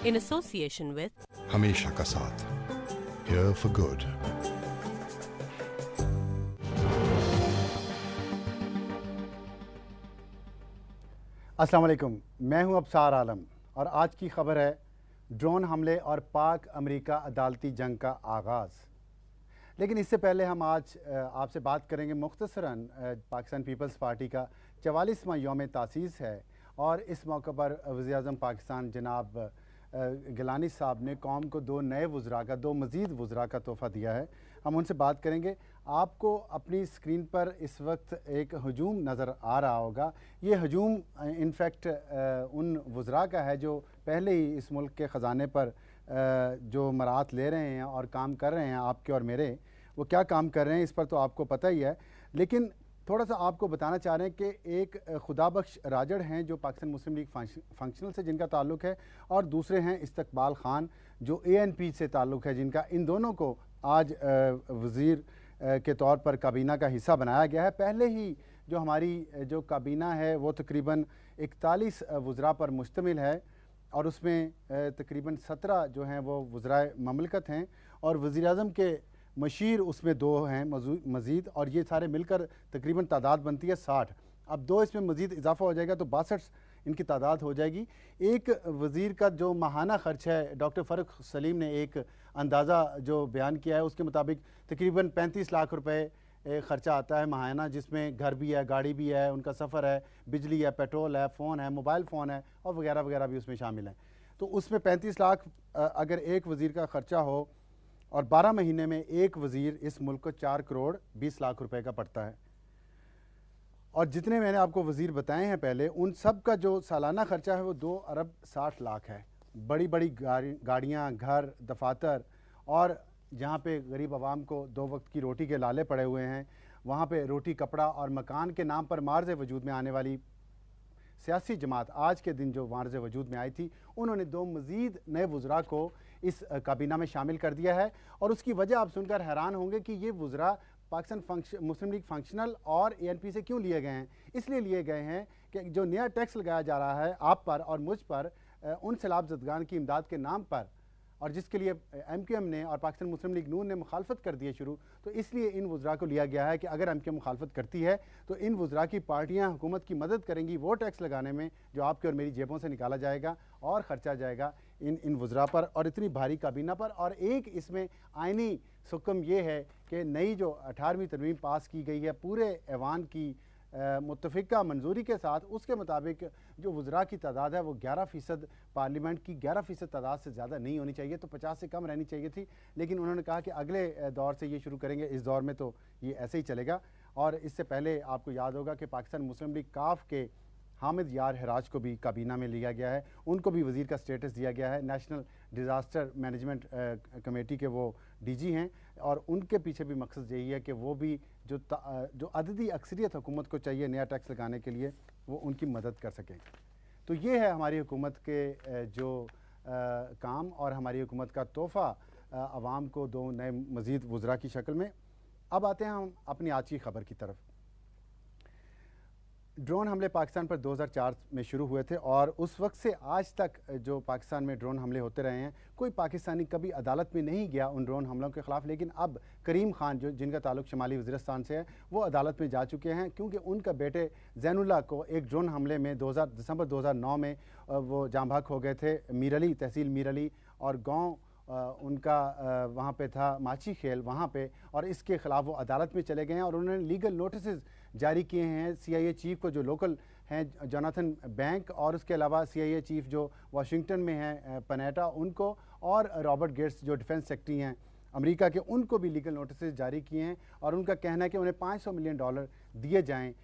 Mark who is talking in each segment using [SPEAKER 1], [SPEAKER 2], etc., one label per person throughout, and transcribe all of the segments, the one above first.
[SPEAKER 1] in association with
[SPEAKER 2] हमेशा का साथ, here for good.
[SPEAKER 3] अस्सलाम वालेकुम, मैं हूं अबसार आलम और आज की खबर है ड्रोन हमले और पाक अमेरिका अदालती जंग का आगाज़। लेकिन इससे पहले हम आज आपसे बात करेंगे मुख्तसरन पाकिस्तान पीपल्स पार्टी का 44वां यौम तासीस है और इस मौके पर वज़ीर-ए-आज़म पाकिस्तान जनाब गिलानी साहब ने कौम को दो मज़ीद वज़रा का तोहफ़ा दिया है। हम उनसे बात करेंगे। आपको अपनी स्क्रीन पर इस वक्त एक हजूम नज़र आ रहा होगा। ये हजूम इनफैक्ट उन वज़रा का है जो पहले ही इस मुल्क के ख़जाने पर जो मराहत ले रहे हैं और काम कर रहे हैं, आपके और मेरे। वो क्या काम कर रहे हैं इस पर तो आपको पता ही है, लेकिन थोड़ा सा आपको बताना चाह रहे हैं कि एक खुदाबख्श राजड़ हैं जो पाकिस्तान मुस्लिम लीग फंक्शनल से जिनका ताल्लुक़ है, और दूसरे हैं इस्तकबाल ख़ान जो ANP से ताल्लुक़ है जिनका। इन दोनों को आज वज़ीर के तौर पर काबीना का हिस्सा बनाया गया है। पहले ही जो हमारी जो काबीना है वो तकरीबन 41 वज़रा पर मुश्तमिल है और उसमें तकरीबन 17 जो हैं वो वज़राए ममलकत हैं और वज़ीर-ए-आज़म के मशीर उसमें 2 हैं मज़ीद, और ये सारे मिलकर तकरीबन तादाद बनती है 60। अब 2 इसमें मज़ीद इजाफा हो जाएगा तो 62 इनकी तादाद हो जाएगी। एक वज़ीर का जो माहाना ख़र्च है, डॉक्टर फ़ारूक सलीम ने एक अंदाज़ा जो बयान किया है उसके मुताबिक तकरीबन 35 लाख रुपए ख़र्चा आता है माहाना, जिसमें घर भी है, गाड़ी भी है, उनका सफ़र है, बिजली है, पेट्रोल है, फ़ोन है, मोबाइल फ़ोन है और वगैरह वगैरह भी उसमें शामिल हैं। तो उसमें 35 लाख अगर एक वज़ीर का ख़र्चा हो और 12 महीने में एक वज़ीर इस मुल्क को 4 करोड़ 20 लाख रुपए का पड़ता है। और जितने मैंने आपको वज़ीर बताए हैं पहले, उन सब का जो सालाना ख़र्चा है वो 2 अरब 60 लाख है। बड़ी बड़ी गाड़ियाँ, घर, दफातर, और जहाँ पे गरीब आवाम को 2 वक्त की रोटी के लाले पड़े हुए हैं, वहाँ पे रोटी, कपड़ा और मकान के नाम पर मार्ज़ वजूद में आने वाली सियासी जमात आज के दिन जो मार्ज़ वजूद में आई थी, उन्होंने 2 मज़ीद नए वज़रा को इस काबीना में शामिल कर दिया है। और उसकी वजह आप सुनकर हैरान होंगे कि ये वज़रा पाकिस्तान मुस्लिम लीग फंक्शनल और ANP से क्यों लिए गए हैं। इसलिए लिए गए हैं कि जो नया टैक्स लगाया जा रहा है आप पर और मुझ पर उन सैलाब ज़दगान की इमदाद के नाम पर, और जिसके लिए MQM ने और पाकिस्तान मुस्लिम लीग नून ने मुखालफत कर दी है शुरू, तो इसलिए इन वज़रा को लिया गया है कि अगर MQM मुखालफत करती है तो इन वज़रा की पार्टियां हुकूमत की मदद करेंगी वो टैक्स लगाने में जो आपके और मेरी जेबों से निकाला जाएगा और ख़र्चा जाएगा इन वज़रा पर और इतनी भारी काबीना पर। और एक इसमें आइनी हुक्म ये है कि नई जो 18वीं तरमीम पास की गई है पूरे ऐवान की मुत्तफ़िका मंजूरी के साथ, उसके मुताबिक जो वज़रा की तादाद है वो 11% पार्लियामेंट की 11% तादाद से ज़्यादा नहीं होनी चाहिए, तो 50 से कम रहनी चाहिए थी। लेकिन उन्होंने कहा कि अगले दौर से ये शुरू करेंगे, इस दौर में तो ये ऐसे ही चलेगा। और इससे पहले आपको याद होगा कि पाकिस्तान मुस्लिम लीग काफ के हामिद यार हिराज को भी काबीना में लिया गया है, उनको भी वज़ीर का स्टेटस दिया गया है। नेशनल डिज़ास्टर मैनेजमेंट कमेटी के वो DG हैं और उनके पीछे भी मकसद यही है कि वो भी जो अददी अक्सरियत हुकूमत को चाहिए नया टैक्स लगाने के लिए, वो उनकी मदद कर सकें। तो ये है हमारी हुकूमत के जो काम और हमारी हुकूमत का तोहफ़ा आवाम को 2 नए मज़ीद वज़रा की शक्ल में। अब आते हैं हम अपनी आज की खबर की तरफ। ड्रोन हमले पाकिस्तान पर 2004 में शुरू हुए थे और उस वक्त से आज तक जो पाकिस्तान में ड्रोन हमले होते रहे हैं, कोई पाकिस्तानी कभी अदालत में नहीं गया उन ड्रोन हमलों के ख़िलाफ़। लेकिन अब करीम खान जो जिनका ताल्लुक़ शुमाली वज़ीरिस्तान से है, वो अदालत में जा चुके हैं क्योंकि उनका बेटे ज़ैनुल्लाह को एक ड्रोन हमले में दिसंबर 2009 में वो जाँ बहक हो गए थे। मीर अली, तहसील मीर अली और गाँव उनका वहाँ पे था माची खेल वहाँ पे, और इसके ख़िलाफ़ वो अदालत में चले गए हैं और उन्होंने लीगल नोटिस जारी किए हैं CIA चीफ़ को जो लोकल हैं जोनाथन बैंक, और उसके अलावा CIA चीफ़ जो वाशिंगटन में हैं पनेटा उनको, और रॉबर्ट गेट्स जो डिफेंस सेक्रेटरी हैं अमेरिका के, उनको भी लीगल नोटिस जारी किए हैं। और उनका कहना है कि उन्हें $500 मिलियन दिए जाएँ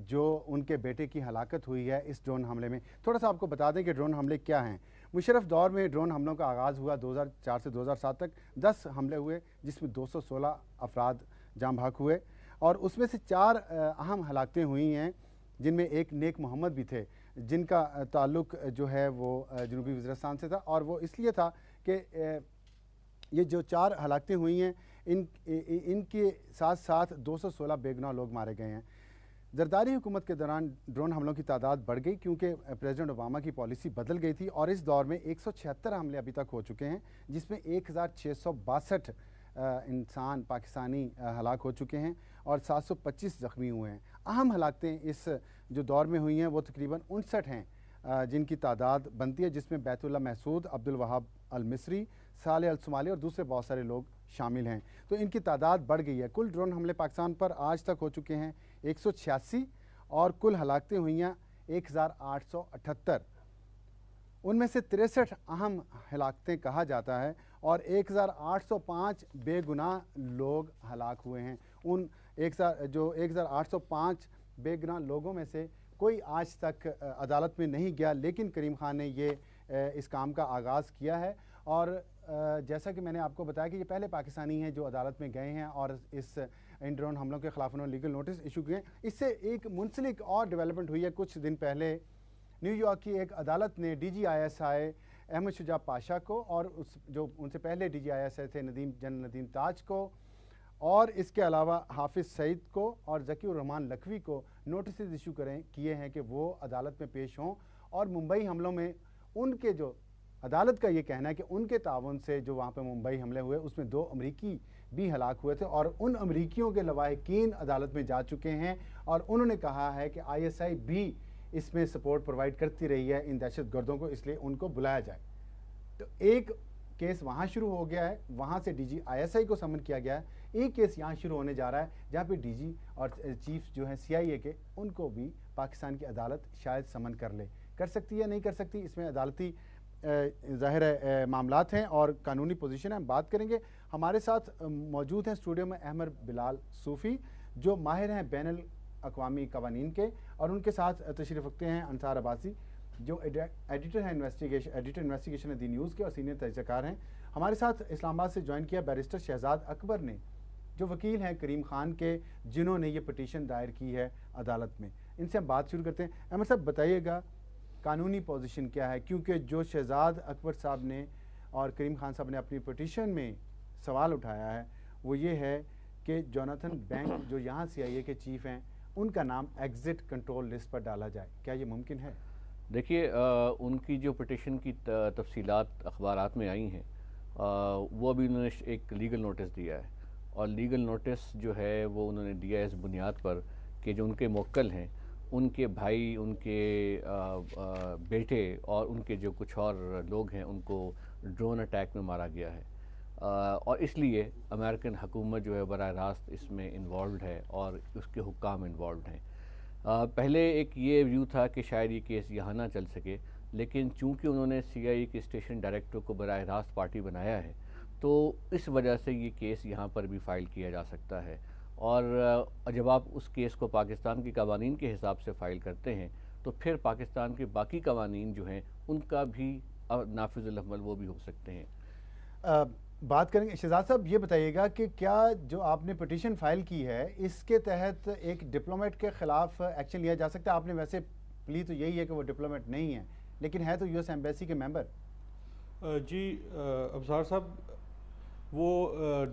[SPEAKER 3] जो उनके बेटे की हलाकत हुई है इस ड्रोन हमले में। थोड़ा सा आपको बता दें कि ड्रोन हमले क्या हैं। मुशर्रफ दौर में ड्रोन हमलों का आगाज़ हुआ 2004 से 2007 तक 10 हमले हुए जिसमें 216 अफराद जाँ बहक हुए और उसमें से 4 अहम हलाकतें हुई हैं, जिनमें एक नेक मोहम्मद भी थे जिनका ताल्लुक़ जो है वो जनूबी वज़ीरिस्तान से था। और वो इसलिए था कि ये जो 4 हलाकतें हुई हैं इनके साथ साथ 216 बेगुनाह लोग मारे गए हैं। जरदारी हुकूमत के दौरान ड्रोन हमलों की तादाद बढ़ गई क्योंकि प्रेसिडेंट ओबामा की पॉलिसी बदल गई थी और इस दौर में 176 हमले अभी तक हो चुके हैं, जिसमें 1662 इंसान पाकिस्तानी हलाक हो चुके हैं और 725 ज़ख्मी हुए हैं। अहम हलाकतें इस जो दौर में हुई हैं वो तकरीबन 59 हैं, जिनकी तादाद बनती है, जिसमें बैतुल्ला महसूद, अब्दुल वहाब अल मिस्री, साले अल सुमाली और दूसरे बहुत सारे लोग शामिल हैं। तो इनकी तादाद बढ़ गई है। कुल ड्रोन हमले पाकिस्तान पर आज तक हो चुके हैं 186 और कुल हलाकतें हुई हैं 1878। उनमें से 63 अहम हलाकतें कहा जाता है और 1805 बेगुनाह लोग हलाक हुए हैं। उन 1805 बेगुनाह लोगों में से कोई आज तक अदालत में नहीं गया, लेकिन करीम खान ने ये इस काम का आगाज़ किया है। और जैसा कि मैंने आपको बताया कि ये पहले पाकिस्तानी हैं जो अदालत में गए हैं और इन ड्रोन हमलों के ख़िलाफ़ उन्होंने लीगल नोटिस इशू किए। इससे एक मुंसलिक और डेवलपमेंट हुई है। कुछ दिन पहले न्यूयॉर्क की एक अदालत ने DGISI अहमद शुजा पाशा को और जो उनसे पहले DGISI थे जनरल नदीम ताज को और इसके अलावा हाफिज़ सईद को और ज़कीउर रहमान लखवी को नोटिस इशू किए हैं कि वो अदालत में पेश हों। और मुंबई हमलों में उनके जो अदालत का ये कहना है कि उनके ताउन से जो वहाँ पे मुंबई हमले हुए उसमें 2 अमरीकी भी हलाक हुए थे और उन अमरीकियों के लवाहिकीन अदालत में जा चुके हैं और उन्होंने कहा है कि ISI भी इसमें सपोर्ट प्रोवाइड करती रही है इन दहशत गर्दों को, इसलिए उनको बुलाया जाए। तो एक केस वहाँ शुरू हो गया है, वहाँ से DGISI को समन किया गया है। एक केस यहाँ शुरू होने जा रहा है जहाँ पे DG और चीफ जो हैं CIA के, उनको भी पाकिस्तान की अदालत शायद समन कर सकती है, नहीं कर सकती, इसमें अदालती ज़ाहिर है मामलात हैं और कानूनी पोजीशन है। हम बात करेंगे। हमारे साथ मौजूद हैं स्टूडियो में अहमद बिलाल सूफ़ी जो माहिर हैं बैनुल अक़वामी क़वानीन के, और उनके साथ तशरीफ़ रखते हैं अंसार अब्बासी जो एडिटर हैं इन्वेस्टिगेशन दी न्यूज़ के और सीनियर तजज़ियाकार हैं। हमारे साथ इस्लामाबाद से ज्वाइन किया बैरिस्टर शहजाद अकबर ने जो वकील हैं करीम खान के, जिन्होंने ये पटिशन दायर की है अदालत में। इनसे हम बात शुरू करते हैं। अहमद साहब बताइएगा कानूनी पोजीशन क्या है, क्योंकि जो शहजाद अकबर साहब ने और करीम खान साहब ने अपनी पटिशन में सवाल उठाया है वो ये है कि जोनाथन बैंक जो यहाँ CIA के चीफ हैं उनका नाम एग्ज़िट कंट्रोल लिस्ट पर डाला जाए। क्या ये मुमकिन है?
[SPEAKER 1] देखिए, उनकी जो पिटिशन की तफसीलात अखबारात में आई हैं, वो अभी उन्होंने एक लीगल नोटिस दिया है और लीगल नोटिस जो है वो उन्होंने दिया है इस बुनियाद पर कि जो उनके मुवक्किल हैं उनके भाई, उनके बेटे और उनके जो कुछ और लोग हैं उनको ड्रोन अटैक में मारा गया है और इसलिए अमेरिकन हुकूमत जो है बराह रास्त इसमें इन्वॉल्व है और उसके हुक्काम इन्वॉल्व हैं। पहले एक ये व्यू था कि शायद ये केस यहाँ ना चल सके, लेकिन चूंकि उन्होंने CIA के स्टेशन डायरेक्टर को बराह रास्त पार्टी बनाया है तो इस वजह से ये केस यहाँ पर भी फ़ाइल किया जा सकता है। और जब आप उस केस को पाकिस्तान के कवानीन के हिसाब से फ़ाइल करते हैं तो फिर पाकिस्तान के बाकी कवानीन जो हैं उनका भी नाफिज़ुल अमल वो भी हो सकते हैं।
[SPEAKER 3] बात करेंगे। शहजाद साहब ये बताइएगा कि क्या जो आपने पिटीशन फाइल की है इसके तहत एक डिप्लोमेट के ख़िलाफ़ एक्शन लिया जा सकता है? आपने वैसे प्ली तो यही है कि वो डिप्लोमेट नहीं है, लेकिन है तो US एम्बेसी के मेंबर।
[SPEAKER 4] जी अब्सार साहब, वो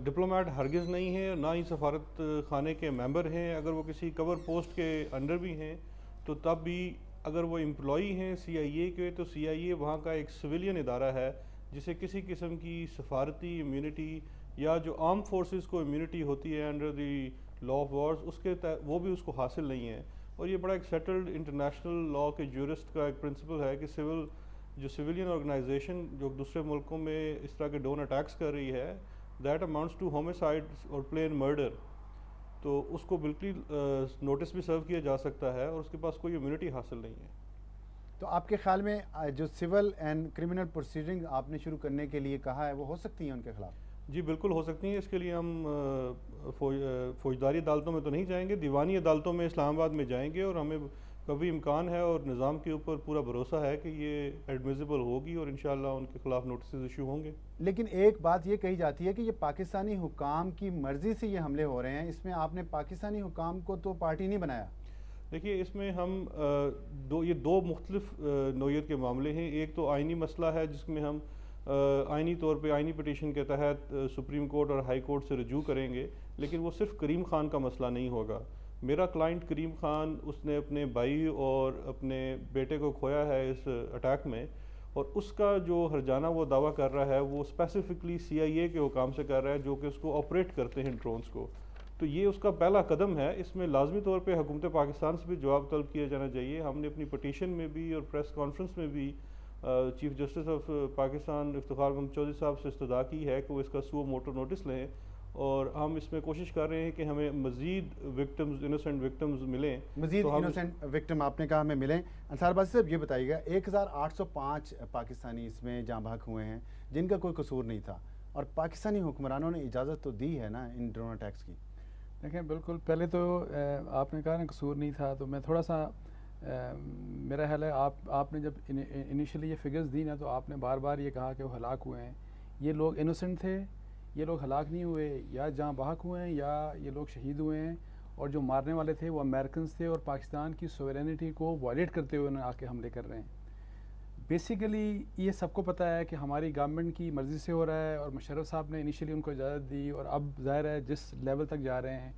[SPEAKER 4] डिप्लोमेट हरगिज़ नहीं है, ना ही सफारत खाने के मेंबर हैं। अगर वो किसी कवर पोस्ट के अंडर भी हैं तो तब भी अगर वो एम्प्लॉई हैं CIA के, तो CIA वहाँ का एक सिविलियन इदारा है जिसे किसी किस्म की सफारती इम्यूनिटी या जो आर्म फोर्सेस को इम्यूनिटी होती है under the law of Wars उसके वो भी उसको हासिल नहीं है। और ये बड़ा एक सेटल्ड इंटरनेशनल लॉ के ज्यूरिस्ट का एक प्रिंसिपल है कि सिविलियन ऑर्गेनाइजेशन जो दूसरे मुल्कों में इस तरह के ड्रोन अटैक्स कर रही है दैट अमाउंट्स टू होमिसाइड और प्लेन मर्डर, तो उसको बिल्कुल नोटिस भी सर्व किया जा सकता है और उसके पास कोई इम्यूनिटी हासिल नहीं है।
[SPEAKER 3] तो आपके ख्याल में जो सिविल एंड क्रिमिनल प्रोसीडिंग आपने शुरू करने के लिए कहा है वो हो सकती है उनके खिलाफ?
[SPEAKER 4] जी बिल्कुल हो सकती हैं। इसके लिए हम फौजदारी अदालतों में तो नहीं जाएंगे, दीवानी अदालतों में इस्लामाबाद में जाएंगे और हमें कभी इम्कान है और निज़ाम के ऊपर पूरा भरोसा है कि ये एडमिसिबल होगी और इंशाल्लाह उनके खिलाफ नोटिस इशू होंगे।
[SPEAKER 3] लेकिन एक बात ये कही जाती है कि ये पाकिस्तानी हुकाम की मर्ज़ी से ये हमले हो रहे हैं, इसमें आपने पाकिस्तानी हुकाम को तो पार्टी नहीं बनाया।
[SPEAKER 4] देखिए, इसमें हम ये दो मुख्तलिफ नौयत के मामले हैं। एक तो आइनी मसला है जिसमें हम आइनी तौर पे आइनी पिटीशन के तहत सुप्रीम कोर्ट और हाई कोर्ट से रजू करेंगे, लेकिन वो सिर्फ करीम खान का मसला नहीं होगा। मेरा क्लाइंट करीम खान, उसने अपने भाई और अपने बेटे को खोया है इस अटैक में, और उसका जो हरजाना वो दावा कर रहा है वो स्पेसिफिकली CIA के हुकाम से कर रहा है, जो कि उसको ऑपरेट करते हैं ड्रोन्स को। तो ये उसका पहला कदम है। इसमें लाजमी तौर पे हुकूमत पाकिस्तान से भी जवाब तलब किया जाना चाहिए। हमने अपनी पटिशन में भी और प्रेस कॉन्फ्रेंस में भी chief justice of Pakistan Iftikhar Mahmood Chaudhry साहब से इस्तदा की है कि वो इसका सुओ मोटो नोटिस लें, और हम इसमें कोशिश कर रहे हैं कि हमें मज़ीद विक्टिम्स, इनोसेंट विक्टिम्स मिलें।
[SPEAKER 3] मज़ीद
[SPEAKER 4] तो
[SPEAKER 3] इनोसेंट विक्टिम आपने कहा हमें मिलें। अंसार बाजी साहब ये बताइएगा, 1805 पाकिस्तानी इसमें जाँ बहक हुए हैं जिनका कोई कसूर नहीं था, और पाकिस्तानी हुक्मरानों ने इजाज़त तो दी है ना इन ड्रोन अटैक्स की।
[SPEAKER 5] देखें, बिल्कुल पहले तो आपने कहा ना कसूर नहीं था, तो मैं थोड़ा सा मेरा ख्याल है आपने जब इनिशियली ये फिगर्स दी ना, तो आपने बार बार ये कहा कि वो हलाक हुए हैं। ये लोग इनोसेंट थे, ये लोग हलाक नहीं हुए, या जहाँ बहक हुए हैं या ये लोग शहीद हुए हैं, और जो मारने वाले थे वो अमेरिकन थे और पाकिस्तान की सोवरेनिटी को वायलेट करते हुए उन्हें आके हमले कर रहे हैं। बेसिकली ये सबको पता है कि हमारी गवर्नमेंट की मर्ज़ी से हो रहा है, और मुशर्रफ साहब ने इनिशियली उनको इजाज़त दी, और अब ज़ाहिर है जिस लेवल तक जा रहे हैं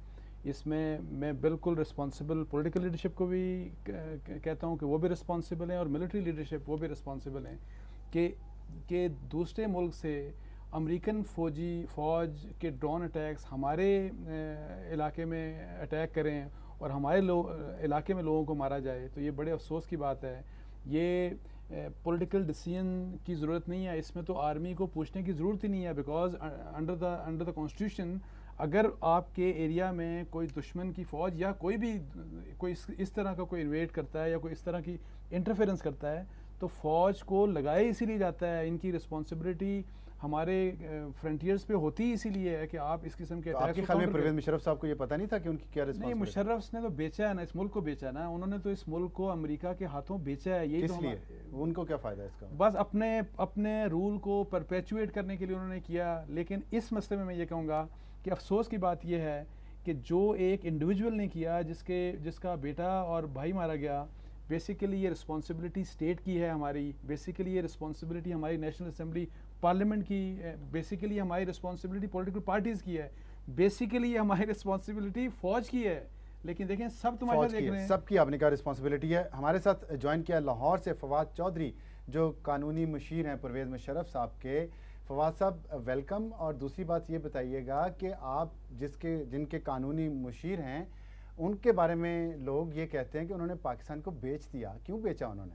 [SPEAKER 5] इसमें मैं बिल्कुल रिस्पॉन्सिबल पॉलिटिकल लीडरशिप को भी कहता हूँ कि वो भी रिस्पॉन्सिबल हैं, और मिलिट्री लीडरशिप वो भी रिस्पॉन्सिबल हैं कि दूसरे मुल्क से अमेरिकन फ़ौज के ड्रोन अटैक्स हमारे इलाके में अटैक करें और हमारे इलाके में लोगों को मारा जाए, तो ये बड़े अफसोस की बात है। ये पॉलिटिकल डिसीजन की ज़रूरत नहीं है, इसमें तो आर्मी को पूछने की ज़रूरत ही नहीं है, बिकॉज अंडर द कॉन्स्टिट्यूशन अगर आपके एरिया में कोई दुश्मन की फ़ौज या कोई भी कोई इस तरह का कोई इन्वेड करता है या कोई इस तरह की इंटरफेरेंस करता है, तो फ़ौज को लगाया इसीलिए जाता है। इनकी रिस्पॉन्सिबिलिटी हमारे फ्रंटियर्स पे होती ही इसीलिए है कि आप इस किस्म के
[SPEAKER 3] आपके ख्याल में परवेज़ मुशर्रफ साहब को ये पता नहीं था कि उनकी क्या रिस्पॉन्सिबिलिटी?
[SPEAKER 5] नहीं, मुशर्रफ ने तो बेचा है ना, इस मुल्क को बेचा ना, उन्होंने तो इस मुल्क को अमेरिका के हाथों बेचा है। यही
[SPEAKER 3] तो उनको क्या फ़ायदा है इसका?
[SPEAKER 5] बस अपने रूल को परपेचुएट करने के लिए उन्होंने किया। लेकिन इस मसले में मैं ये कहूँगा कि अफसोस की बात यह है कि जो एक इंडिविजुअल ने किया, जिसका बेटा और भाई मारा गया, बेसिकली ये रिस्पॉन्सिबिलिटी स्टेट की है हमारी, बेसिकली ये रिस्पॉन्सिबिलिटी हमारी नेशनल असेंबली पार्लियामेंट की, बेसिकली हमारी रिस्पॉन्सिबिलिटी पॉलिटिकल पार्टीज़ की है, बेसिकली हमारी रिस्पॉन्सिबिलिटी फ़ौज की है। लेकिन देखें, सब तुम्हारा देख रहे हैं,
[SPEAKER 3] सबकी आपने कहा रिस्पॉन्सिबिलिटी है। हमारे साथ ज्वाइन किया लाहौर से फवाद चौधरी, जो कानूनी मुशीर हैं परवेज़ मुशर्रफ साहब के। फवाद साहब, वेलकम। और दूसरी बात ये बताइएगा कि आप जिनके कानूनी मुशीर हैं, उनके बारे में लोग ये कहते हैं कि उन्होंने पाकिस्तान को बेच दिया। क्यों बेचा उन्होंने?